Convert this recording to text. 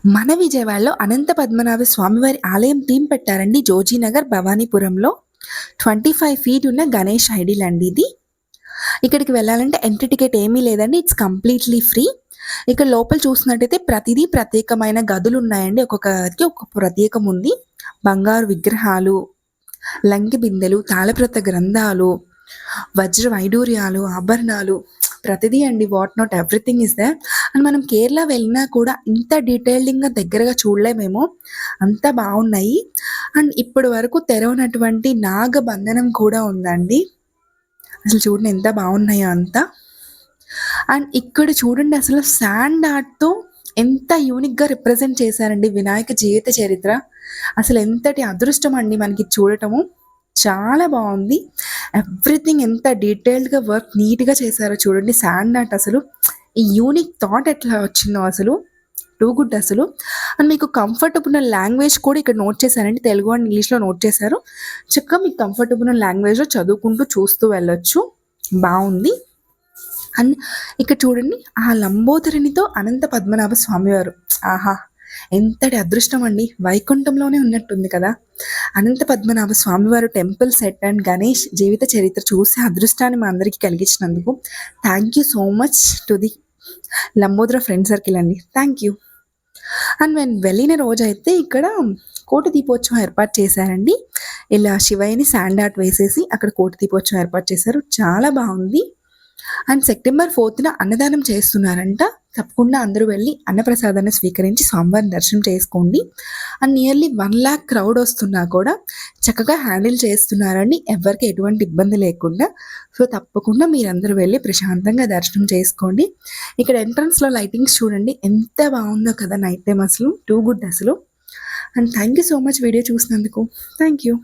మన విజయవాడలో అనంత పద్మనాభ స్వామివారి ఆలయం థీమ్ పెట్టారండి జోజీనగర్ భవానీపురంలో. 25 ఫీట్ ఉన్న గణేష్ ఐడిల్ అండి ఇది. ఇక్కడికి వెళ్ళాలంటే ఎంట్రీ టికెట్ ఏమీ లేదండి. It's completely free. ఇక్కడ లోపల చూసినట్టయితే ప్రతిదీ ప్రత్యేకమైన గదులు ఉన్నాయండి. ఒక్కొక్క గదికి ఒక్కొక్క ప్రత్యేకం ఉంది. బంగారు విగ్రహాలు, లంకె బిందెలు, తాళప్రత గ్రంథాలు, వజ్ర వైడూర్యాలు, ఆభరణాలు ప్రతిదీ అండి. What not everything is there. And మనం కేరళ వెళ్ళినా కూడా ఇంత డీటెయిలింగ్‌గా దగ్గరగా చూడలేమేమో. అంత బావున్నాయి. అండ్ ఇప్పటి వరకు తెరవనటువంటి నాగబంధనం కూడా ఉందండి. అసలు చూడండి ఎంత బావున్నాయో అంతా. అండ్ ఇక్కడ చూడండి అసలు శాండ్ ఆర్ట్‌తో ఎంత యూనిక్‌గా రిప్రజెంట్ చేశారండి వినాయక జీవిత చరిత్ర. అసలు ఎంతటి అదృష్టం అండి మనకి చూడటము. చాలా బావుంది. ఎవ్రీథింగ్ ఎంత డీటెయిల్డ్‌గా వర్క్ నీట్‌గా చేశారో చూడండి. శాండ్ ఆర్ట్ అసలు ఈ యూనిక్ థాట్ ఎట్లా వచ్చిందో అసలు. టూ గుడ్ అసలు. అండ్ మీకు కంఫర్టబుల్ లాంగ్వేజ్ కూడా ఇక్కడ నోట్ చేశారండి. తెలుగు అండ్ ఇంగ్లీష్‌లో నోట్ చేశారు. చక్కగా మీకు కంఫర్టబుల్ లాంగ్వేజ్‌లో చదువుకుంటూ చూస్తూ వెళ్ళొచ్చు. బావుంది. అండ్ ఇక్కడ చూడండి ఆ లంబోదరునితో అనంత పద్మనాభ స్వామివారు. ఆహా! ఎంతటి అదృష్టం అండి. వైకుంఠంలోనే ఉన్నట్టుంది కదా! అనంత పద్మనాభ స్వామివారు టెంపుల్ సెట్ అండ్ గణేష్ జీవిత చరిత్ర చూసే అదృష్టాన్ని మా అందరికీ కలిగించినందుకు thank you so much to the Lambodara friend circle అండి. Thank you. అండ్ మేము వెళ్ళిన రోజైతే ఇక్కడ కోటి దీపోత్సవం ఏర్పాటు చేశారండి. ఇలా శివయ్యని శాండ్ ఆర్ట్ వేసేసి అక్కడ కోటి దీపోత్సవం ఏర్పాటు చేశారు. చాలా బావుంది. అండ్ సెప్టెంబర్ 4న అన్నదానం చేస్తున్నారంట. తప్పకుండా అందరూ వెళ్ళి అన్నప్రసాదాన్ని స్వీకరించి స్వామివారిని దర్శనం చేసుకోండి. అండ్ నియర్లీ 1,00,000 క్రౌడ్ వస్తున్నా కూడా చక్కగా హ్యాండిల్ చేస్తున్నారండి. ఎవ్వరికి ఎటువంటి ఇబ్బంది లేకుండా. సో తప్పకుండా మీరందరూ వెళ్ళి ప్రశాంతంగా దర్శనం చేసుకోండి. ఇక్కడ ఎంట్రన్స్‌లో లైటింగ్స్ చూడండి ఎంత బావుందో కదా నైట్ టైమ్ అసలు. టూ గుడ్ అసలు. And thank you so much video చూసినందుకు. Thank you.